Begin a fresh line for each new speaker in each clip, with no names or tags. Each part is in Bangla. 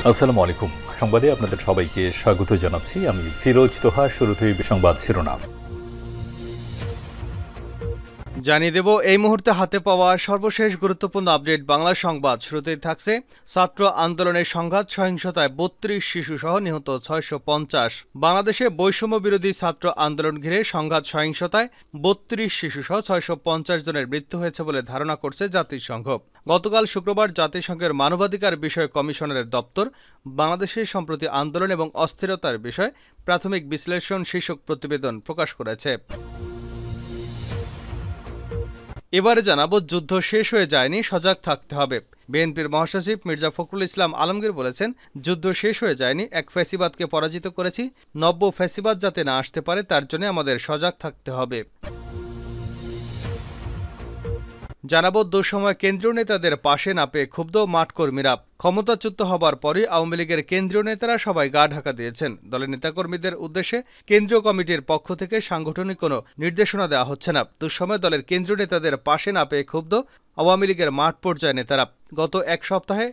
আসসালামু আলাইকুম। সংবাদে আপনাদের সবাইকে স্বাগত জানাচ্ছি। আমি ফিরোজ তোহা। শুরুতেই সংবাদ শিরোনাম
জানিয়ে দেব এই মুহূর্তে হাতে পাওয়া সর্বশেষ গুরুত্বপূর্ণ আপডেট বাংলা সংবাদ। শুরুতেই থাকছে ছাত্র আন্দোলনের সংঘাত সহিংসতায় ৩২ শিশুসহ নিহত ৬৫০। বাংলাদেশে বৈষম্য বিরোধী ছাত্র আন্দোলন ঘিরে সংঘাত সহিংসতায় ৩২ শিশুসহ ৬৫০ জনের মৃত্যু হয়েছে বলে ধারণা করছে জাতিসংঘ। গতকাল শুক্রবার জাতিসংঘের মানবাধিকার বিষয়ক কমিশনারের দপ্তর বাংলাদেশে সম্প্রতি আন্দোলন এবং অস্থিরতার বিষয়ে প্রাথমিক বিশ্লেষণ শীর্ষক প্রতিবেদন প্রকাশ করেছে। এবারে জানাবো, যুদ্ধ শেষ হয়ে যায়নি, সজাগ থাকতে হবে। বিএনপির মহাসচিব মির্জা ফখরুল ইসলাম আলমগীর বলেছেন, যুদ্ধ শেষ হয়ে যায়নি, এক ফ্যাসিবাদকে পরাজিত করেছি। নব্য ফ্যাসিবাদ যাতে না আসতে পারে তার জন্য আমাদের সজাগ থাকতে হবে। জানাবো, দুঃসময় কেন্দ্রীয় নেতাদের পাশে না পেয়ে ক্ষুব্ধ মাঠকর্মীরা। ক্ষমতাচ্যুত হবার পরই আওয়ামী লীগের কেন্দ্রীয় নেতারা সবাই গা ঢাকা দিয়েছেন। দলের নেতাকর্মীদের উদ্দেশ্যে কেন্দ্রীয় কমিটির পক্ষ থেকে সাংগঠনিক কোনো নির্দেশনা দেওয়া হচ্ছে না। দুঃসময় দলের কেন্দ্রীয় নেতাদের পাশে না পেয়ে ক্ষুব্ধ আওয়ামী লীগের মাঠ পর্যায়ে নেতারা। গত এক সপ্তাহে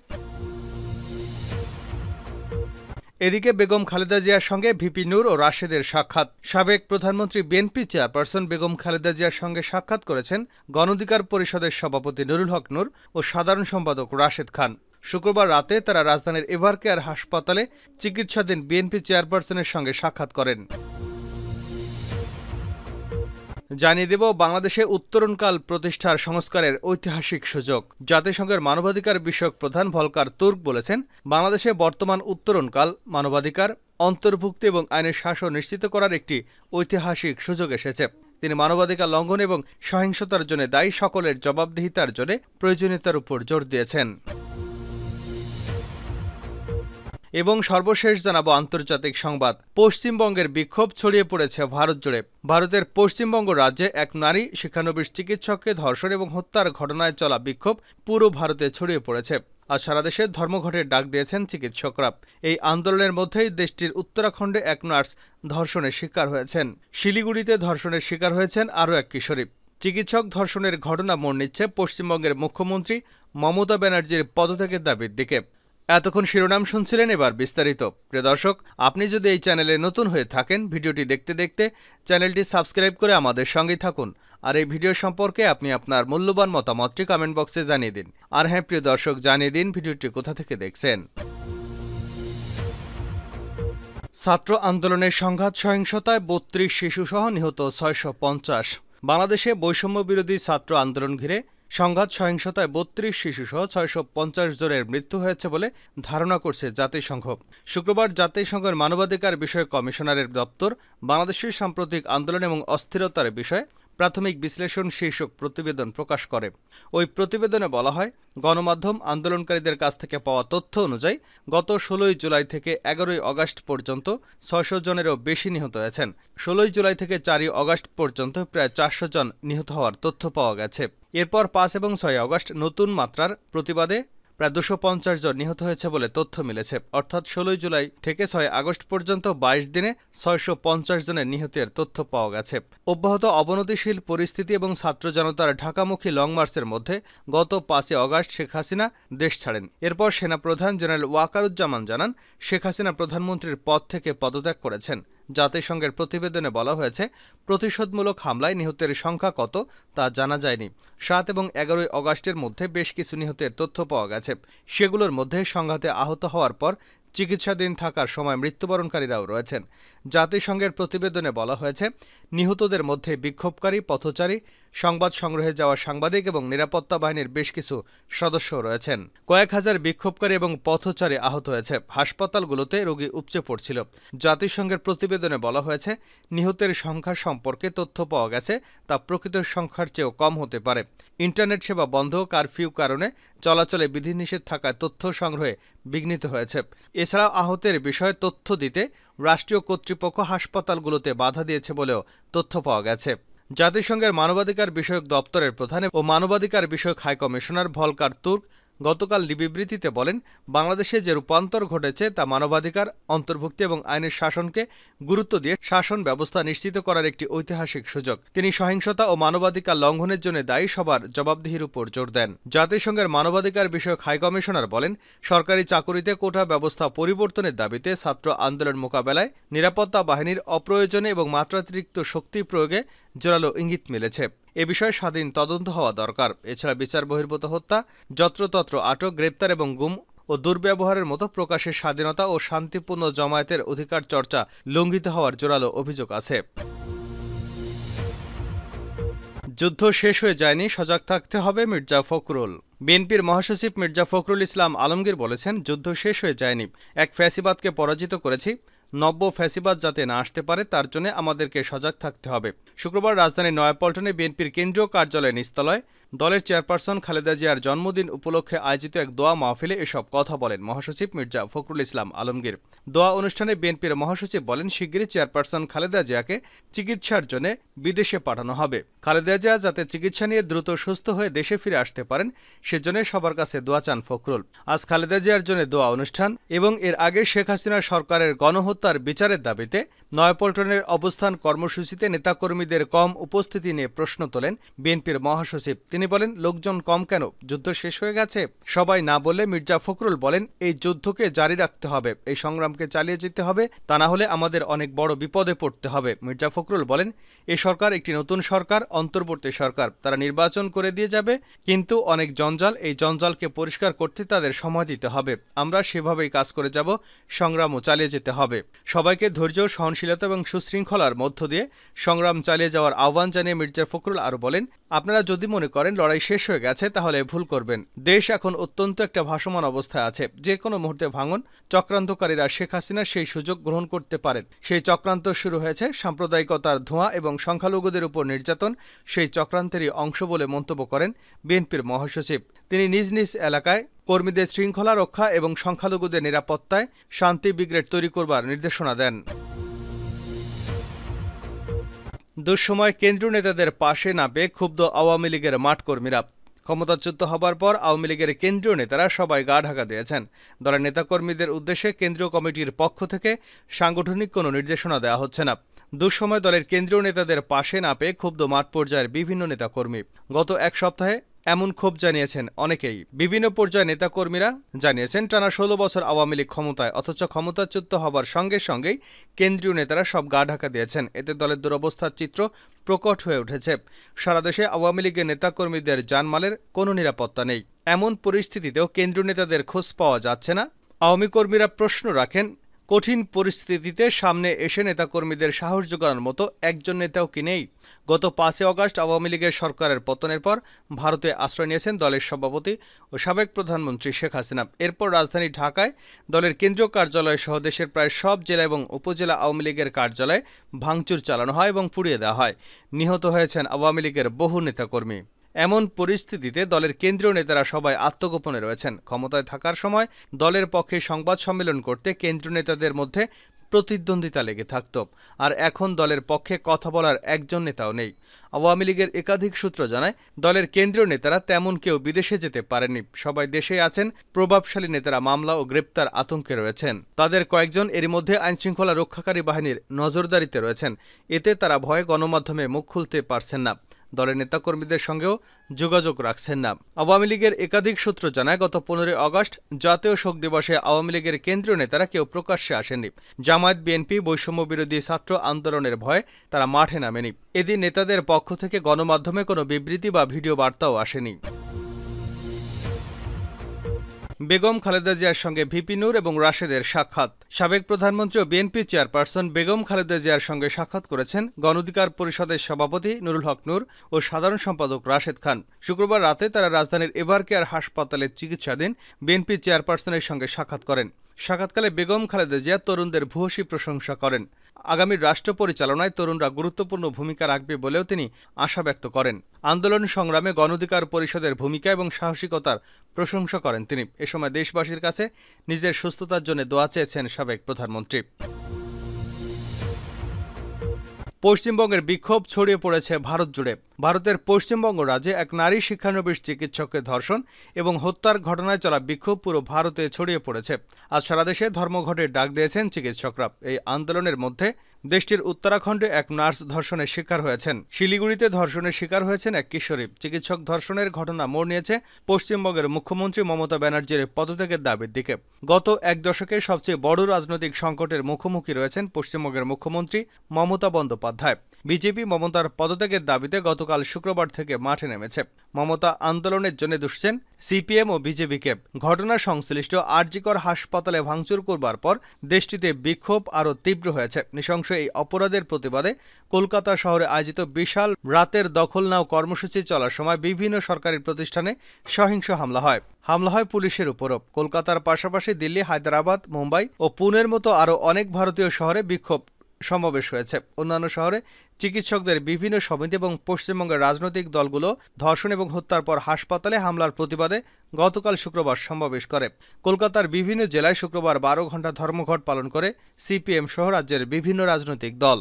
এদিকে বেগম খালেদা জিয়ার সঙ্গে ভিপি নূর ও রাশেদের সাক্ষাৎ। সাবেক প্রধানমন্ত্রী বিএনপি চেয়ারপারসন বেগম খালেদা জিয়ার সঙ্গে সাক্ষাৎ করেছেন গণ অধিকার পরিষদের সভাপতি নুরুল হক নূর ও সাধারণ সম্পাদক রাশেদ খান। শুক্রবার রাতে তারা রাজধানীর এভারকেয়ার হাসপাতালে চিকিৎসাধীন বিএনপি চেয়ারপারসনের সঙ্গে সাক্ষাৎ করেন। জানিয়ে দেব, বাংলাদেশে উত্তরণকাল প্রতিষ্ঠার সংস্কারের ঐতিহাসিক সুযোগ। জাতিসংঘের মানবাধিকার বিষয়ক প্রধান ভলকার তুর্ক বলেছেন, বাংলাদেশে বর্তমান উত্তরণকাল মানবাধিকার, অন্তর্ভুক্তি এবং আইনের শাসন নিশ্চিত করার একটি ঐতিহাসিক সুযোগ এসেছে। তিনি মানবাধিকার লঙ্ঘন এবং সহিংসতার জন্য দায়ী সকলের জবাবদিহিতার জন্য প্রয়োজনীয়তার উপর জোর দিয়েছেন। এবং সর্বশেষ জানাবো আন্তর্জাতিক সংবাদ। পশ্চিমবঙ্গের বিক্ষোভ ছড়িয়ে পড়েছে ভারত জুড়ে। ভারতের পশ্চিমবঙ্গ রাজ্যে এক নারী শিক্ষানবিশ চিকিৎসককে ধর্ষণ এবং হত্যার ঘটনায় চলা বিক্ষোভ পুরো ভারতে ছড়িয়ে পড়েছে। আজ সারা দেশে ধর্মঘটের ডাক দিয়েছেন চিকিৎসকরা। এই আন্দোলনের মধ্যেই দেশটির উত্তরাখণ্ডে এক নার্স ধর্ষণের শিকার হয়েছেন। শিলিগুড়িতে ধর্ষণের শিকার হয়েছেন আরও এক কিশোরী। চিকিৎসক ধর্ষণের ঘটনা মোড় নিচ্ছে পশ্চিমবঙ্গের মুখ্যমন্ত্রী মমতা ব্যানার্জির পদত্যাগের দাবির দিকে। এতক্ষণ শিরোনাম শুনছিলেন, এবার বিস্তারিত। প্রিয় দর্শক, আপনি যদি এই চ্যানেলে নতুন হয়ে থাকেন, ভিডিওটি দেখতে দেখতে চ্যানেলটি সাবস্ক্রাইব করে আমাদের সঙ্গেই থাকুন। আর এই ভিডিও সম্পর্কে আপনি আপনার মূল্যবান মতামতটি কমেন্ট বক্সে জানিয়ে দিন। আর হ্যাঁ প্রিয় দর্শক, জানিয়ে দিন ভিডিওটি কোথা থেকে দেখছেন। ছাত্র আন্দোলনের সংঘাত সহিংসতায় ৩২ শিশুসহ নিহত ৬৫০। বাংলাদেশে বৈষম্য বিরোধী ছাত্র আন্দোলন ঘিরে সংঘাত সহিংসতায় ৩২ শিশুসহ ৬৫০ জনের মৃত্যু হয়েছে বলে ধারণা করছে জাতিসংঘ। শুক্রবার জাতিসংঘের মানবাধিকার বিষয়ক কমিশনারের দপ্তর বাংলাদেশের সাম্প্রতিক আন্দোলন এবং অস্থিরতার বিষয়ে প্রাথমিক বিশ্লেষণ শীর্ষক প্রতিবেদন প্রকাশ করে। ওই প্রতিবেদনে বলা হয়, গণমাধ্যম আন্দোলনকারীদের কাছ থেকে পাওয়া তথ্য অনুযায়ী গত ১৬ জুলাই থেকে ১১ আগস্ট পর্যন্ত ৬০০ জনেরও বেশি নিহত হয়েছেন। ১৬ জুলাই থেকে ৪ আগস্ট পর্যন্ত প্রায় ৪০০ জন নিহত হওয়ার তথ্য পাওয়া গেছে। এরপর ৫ এবং ৬ আগস্ট নতুন মাত্রার প্রতিবাদে প্রায় ২৫০ জন নিহত হয়েছে বলে তথ্য মিলেছে। অর্থাৎ ১৬ জুলাই থেকে ৬ আগস্ট পর্যন্ত ২২ দিনে ৬৫০ জনের নিহতের তথ্য পাওয়া গেছে। অব্যাহত অবনতিশীল পরিস্থিতি এবং ছাত্র জনতার ঢাকামুখী লং মার্চের মধ্যে গত ৫ আগস্ট শেখ হাসিনা দেশ ছাড়েন। এরপর সেনাপ্রধান জেনারেল ওয়াকারুজ্জামান জানান, শেখ হাসিনা প্রধানমন্ত্রীর পদ থেকে পদত্যাগ করেছেন। জাতিসংঘের প্রতিবেদনে বলা হয়েছে, প্রতিশোধমূলক হামলায় নিহতের সংখ্যা কত তা জানা যায়নি। ৭ এবং ১১ আগস্টের মধ্যে বেশ কিছু নিহতের তথ্য পাওয়া গেছে। সেগুলোর মধ্যে সংঘাতে আহত হওয়ার পর চিকিৎসাধীন থাকার সময় মৃত্যুবরণকারীরাও রয়েছেন। জাতিসংঘের প্রতিবেদনে বলা হয়েছে, নিহতদের মধ্যে বিক্ষোভকারী, পথচারী, সংবাদ সংগ্রহে যাওয়া সাংবাদিক এবং নিরাপত্তা বাহিনীর বেশ কিছু সদস্য রয়েছেন। কয়েক হাজার বিক্ষোভকারী এবং পথচারী আহত হয়েছে। হাসপাতালগুলোতে রোগী উপচে পড়ছিল। জাতিসংঘের প্রতিবেদনে বলা হয়েছে, নিহতের সংখ্যা সম্পর্কে তথ্য পাওয়া গেছে তা প্রকৃত সংখ্যার চেয়েও কম হতে পারে। ইন্টারনেট সেবা বন্ধ, কারফিউ কারণে চলাচলে বিধিনিষেধ থাকায় তথ্য সংগ্রহে বিঘ্নিত হয়েছে। এছাড়াও আহতের বিষয়ে তথ্য দিতে রাষ্ট্রীয় কর্তৃপক্ষ হাসপাতালগুলোতে বাধা দিয়েছে বলেও তথ্য পাওয়া গেছে। জাতিসংঘের মানবাধিকার বিষয়ক দপ্তরের প্রধান ও মানবাধিকার বিষয়ক হাইকমিশনার ভলকার তুর্ক গতকাল বিবৃতিতে বলেন, বাংলাদেশে যে রূপান্তর ঘটেছে তা মানবাধিকার, অন্তর্ভুক্তি এবং আইনের শাসনকে গুরুত্ব দিয়ে শাসন ব্যবস্থা নিশ্চিত করার একটি ঐতিহাসিক সুযোগ। তিনি সহিংসতা ও মানবাধিকার লঙ্ঘনের জন্য দায়ী সবার জবাবদিহির উপর জোর দেন। জাতিসংঘের মানবাধিকার বিষয়ক হাইকমিশনার বলেন, সরকারি চাকুরিতে কোটা ব্যবস্থা পরিবর্তনের দাবিতে ছাত্র আন্দোলন মোকাবেলায় নিরাপত্তা বাহিনীর অপ্রয়োজনে এবং মাত্রাতিরিক্ত শক্তি প্রয়োগে জোরালো ইঙ্গিত মিলেছে। এ বিষয়ে স্বাধীন তদন্ত হওয়া দরকার। এছাড়া বিচার বহির্ভূত হত্যা, যত্রতত্র আটক, গ্রেপ্তার এবং গুম ও দুর্ব্যবহারের মতো প্রকাশের স্বাধীনতা ও শান্তিপূর্ণ জমায়েতের অধিকার চর্চা লঙ্ঘিত হওয়ার জোরালো অভিযোগ আছে। যুদ্ধ শেষ হয়ে যায়নি, সজাগ থাকতে হবে মির্জা ফখরুল। বিএনপির মহাসচিব মির্জা ফখরুল ইসলাম আলমগীর বলেছেন, যুদ্ধ শেষ হয়ে যায়নি, এক ফ্যাসিবাদকে পরাজিত করেছি। নব্য ফ্যাসিবাদ যাতে না আসতে পারে তার জন্য আমাদেরকে সজাগ থাকতে হবে। শুক্রবার রাজধানীর নয়াপল্টনে বিএনপির কেন্দ্রীয় কার্যালয়ের নিচতলায় দলের চেয়ারপারসন খালেদা জিয়ার জন্মদিন উপলক্ষে আয়োজিত এক দোয়া মাহফিলে এসব কথা বলেন মহাসচিব মির্জা ফখরুল ইসলাম আলমগীর। দোয়া অনুষ্ঠানে বিএনপির মহাসচিব বলেন, শিগগিরই চেয়ারপারসন খালেদা জিয়াকে চিকিৎসার জন্য বিদেশে পাঠানো হবে। খালেদা জিয়া যাতে চিকিৎসা নিয়ে দ্রুত সুস্থ হয়ে দেশে ফিরে আসতে পারেন সেজন্য সবার কাছে দোয়া চান ফখরুল। আজ খালেদা জিয়ার জন্য দোয়া অনুষ্ঠান এবং এর আগে শেখ হাসিনা সরকারের গণহত্যার বিচারের দাবিতে নয়াপল্টনের অবস্থান কর্মসূচিতে নেতাকর্মীদের কম উপস্থিতি নিয়ে প্রশ্ন তোলেন বিএনপির মহাসচিব। তিনি বলেন, লোকজন কম কেন? যুদ্ধ শেষ হয়ে গেছে? সবাই না বললে মির্জা ফখরুল বলেন, এই যুদ্ধকে জারি রাখতে হবে, এই সংগ্রামকে চালিয়ে যেতে হবে, তা না হলে আমাদের অনেক বড় বিপদে পড়তে হবে। মির্জা ফখরুল বলেন, এই সরকার একটি নতুন সরকার, অন্তর্বর্তী সরকার, তারা নির্বাচন করে দিয়ে যাবে, কিন্তু অনেক জঞ্জাল, এই জঞ্জালকে পরিষ্কার করতে তাদের সময় দিতে হবে। আমরা সেভাবেই কাজ করে যাব, সংগ্রামও চালিয়ে যেতে হবে। সবাইকে ধৈর্য, সহনশীলতা এবং সুশৃঙ্খলার মধ্য দিয়ে সংগ্রাম চালিয়ে যাওয়ার আহ্বান জানিয়ে মির্জা ফখরুল আরও বলেন, আপনারা যদি মনে করেন লড়াই শেষ হয়ে গেছে তাহলে ভুল করবেন। দেশ এখন অত্যন্ত একটা ভাসমান অবস্থায় আছে, যে কোনো মুহূর্তে ভাঙন। চক্রান্তকারীরা শেখ হাসিনা সেই সুযোগ গ্রহণ করতে পারেন। সেই চক্রান্ত শুরু হয়েছে, সাম্প্রদায়িকতার ধোঁয়া এবং সংখ্যালঘুদের উপর নির্যাতন সেই চক্রান্তেরই অংশ বলে মন্তব্য করেন বিএনপির মহাসচিব। তিনি নিজ নিজ এলাকায় কর্মীদের শৃঙ্খলা রক্ষা এবং সংখ্যালঘুদের নিরাপত্তায় শান্তি ব্রিগেড তৈরি করবার নির্দেশনা দেন। দুঃসময় কেন্দ্রীয় নেতাদের পাশে না পেয়ে ক্ষুব্ধ আওয়ামী লীগের মাঠকর্মীরা। ক্ষমতাচ্যুত হবার পর আওয়ামী লীগের কেন্দ্রীয় নেতারা সবাই গা ঢাকা দিয়েছেন। দলের নেতাকর্মীদের উদ্দেশ্যে কেন্দ্রীয় কমিটির পক্ষ থেকে সাংগঠনিক কোনো নির্দেশনা দেওয়া হচ্ছে না। দুঃসময় দলের কেন্দ্রীয় নেতাদের পাশে না পেয়ে ক্ষুব্ধ মাঠ পর্যায়ের বিভিন্ন নেতাকর্মী। গত এক সপ্তাহে এমন ক্ষোভ জানিয়েছেন অনেকেই। বিভিন্ন পর্যায়ে নেতাকর্মীরা জানিয়েছেন, টানা 16 বছর আওয়ামী লীগ ক্ষমতায়, অথচ ক্ষমতাচ্যুত হবার সঙ্গে সঙ্গেই কেন্দ্রীয় নেতারা সব গা ঢাকা দিয়েছেন। এতে দলের দুরবস্থার চিত্র প্রকট হয়ে উঠেছে। সারা দেশে আওয়ামী লীগের নেতাকর্মীদের জানমালের কোনো নিরাপত্তা নেই। এমন পরিস্থিতিতেও কেন্দ্রীয় নেতাদের খোঁজ পাওয়া যাচ্ছে না। আওয়ামী কর্মীরা প্রশ্ন রাখেন, কঠিন পরিস্থিতিতে সামনে এসে নেতাকর্মীদের সাহস জোগানোর মতো একজন নেতাও কি নেই? গত 5 আগস্ট আওয়ামী লীগের সরকারের পতনের পর ভারতে আশ্রয় নিয়েছেন দলের সভাপতি ও সাবেক প্রধানমন্ত্রী শেখ হাসিনা। এরপর রাজধানী ঢাকায় দলের কেন্দ্রীয় কার্যালয় সহ দেশের প্রায় সব জেলা এবং উপজেলা আওয়ামী লীগের কার্যালয়ে ভাঙচুর চালানো হয় এবং পুড়িয়ে দেওয়া হয়। নিহত হয়েছেন আওয়ামী লীগের বহু নেতাকর্মী। এমন পরিস্থিতিতে দলের কেন্দ্রীয় নেতারা সবাই আত্মগোপনে রয়েছেন। ক্ষমতায় থাকার সময় দলের পক্ষে সংবাদ সম্মেলন করতে কেন্দ্রীয় নেতাদের মধ্যে প্রতিদ্বন্দ্বিতা লেগে থাকত, আর এখন দলের পক্ষে কথা বলার একজন নেতাও নেই। আওয়ামী লীগের একাধিক সূত্র জানায়, দলের কেন্দ্রীয় নেতারা তেমন কেউ বিদেশে যেতে পারেননি। সবাই দেশেই আছেন। প্রভাবশালী নেতারা মামলা ও গ্রেপ্তার আতঙ্কে রয়েছেন। তাদের কয়েকজন এরই মধ্যে আইনশৃঙ্খলা রক্ষাকারী বাহিনীর নজরদারিতে রয়েছেন। এতে তারা ভয়ে গণমাধ্যমে মুখ খুলতে পারছেন না। দলের নেতাকর্মীদের সঙ্গেও যোগাযোগ রাখছেন না। আওয়ামী লীগের একাধিক সূত্র জানায়, গত 15 আগস্ট জাতীয় শোক দিবসে আওয়ামী লীগের কেন্দ্রীয় নেতারা কেউ প্রকাশ্যে আসেননি। জামায়াত, বিএনপি, বৈষম্য বিরোধী ছাত্র আন্দোলনের ভয়ে তারা মাঠে নামেনি। এদিন নেতাদের পক্ষ থেকে গণমাধ্যমে কোনো বিবৃতি বা ভিডিও বার্তাও আসেনি। বেগম খালেদা জিয়ার সঙ্গে ভিপি নূর এবং রাশেদের সাক্ষাৎ। সাবেক প্রধানমন্ত্রী ও বিএনপি চেয়ারপারসন বেগম খালেদা জিয়ার সঙ্গে সাক্ষাৎ করেছেন গণ অধিকার পরিষদের সভাপতি নুরুল হক নূর ও সাধারণ সম্পাদক রাশেদ খান। শুক্রবার রাতে তারা রাজধানীর এভারকেয়ার হাসপাতালে চিকিৎসাধীন বিএনপি চেয়ারপারসনের সঙ্গে সাক্ষাৎ করেন। সাক্ষাৎকালে বেগম খালেদা জিয়া তরুণদের ভূয়সী প্রশংসা করেন। আগামী রাষ্ট্র পরিচালনায় তরুণরা গুরুত্বপূর্ণ ভূমিকা রাখবে বলেও তিনি আশা ব্যক্ত করেন। আন্দোলন সংগ্রামে গণ অধিকার পরিষদের ভূমিকা এবং সাহসিকতার প্রশংসা করেন তিনি। এ সময় দেশবাসীর কাছে নিজের সুস্থতার জন্য দোয়া চেয়েছেন সাবেক প্রধানমন্ত্রী। পশ্চিমবঙ্গের বিক্ষোভ ছড়িয়ে পড়েছে ভারত জুড়ে। ভারতের পশ্চিমবঙ্গ রাজ্যে এক নারী শিক্ষানবিশ চিকিৎসককে ধর্ষণ এবং হত্যার ঘটনায় চলা বিক্ষোভ পুরো ভারতে ছড়িয়ে পড়েছে। আজ সারা দেশে ধর্মঘটের ডাক দিয়েছেন চিকিৎসকরা। এই আন্দোলনের মধ্যে দেশটির উত্তরাখণ্ডে এক নার্স ধর্ষণের শিকার হয়েছেন। শিলিগুড়িতে ধর্ষণের শিকার হয়েছেন এক কিশোরী। চিকিৎসক ধর্ষণের ঘটনা মোড় নিয়েছে পশ্চিমবঙ্গের মুখ্যমন্ত্রী মমতা ব্যানার্জির পদত্যাগের দাবির দিকে। গত এক দশকে সবচেয়ে বড় রাজনৈতিক সংকটের মুখোমুখি রয়েছেন পশ্চিমবঙ্গের মুখ্যমন্ত্রী মমতা বন্দ্যোপাধ্যায়। বিজেপি মমতার পদত্যাগের দাবিতে গতকাল শুক্রবার থেকে মাঠে নেমেছে। মমতা আন্দোলনের জন্য দুষছেন সিপিএম ও বিজেপিকে। ঘটনা সংশ্লিষ্ট আরজিকর হাসপাতালে ভাঙচুর করবার পর দেশটিতে বিক্ষোভ আরও তীব্র হয়েছে। নৃশংস এই অপরাধের প্রতিবাদে কলকাতা শহরে আয়োজিত বিশাল রাতের দখল নাও কর্মসূচি চলার সময় বিভিন্ন সরকারি প্রতিষ্ঠানে সহিংস হামলা হয় পুলিশের উপরও। কলকাতার পাশাপাশি দিল্লি, হায়দ্রাবাদ, মুম্বাই ও পুনের মতো আরও অনেক ভারতীয় শহরে বিক্ষোভ সমাবেশ হয়েছে। অন্যান্য শহরে চিকিৎসকদের বিভিন্ন সমিতি এবং পশ্চিমবঙ্গের রাজনৈতিক দলগুলো ধর্ষণ এবং হত্যার পর হাসপাতালে হামলার প্রতিবাদে গতকাল শুক্রবার সমাবেশ করে। কলকাতার বিভিন্ন জেলায় শুক্রবার 12 ঘণ্টা ধর্মঘট পালন করে সিপিএম সহ রাজ্যের বিভিন্ন রাজনৈতিক দল।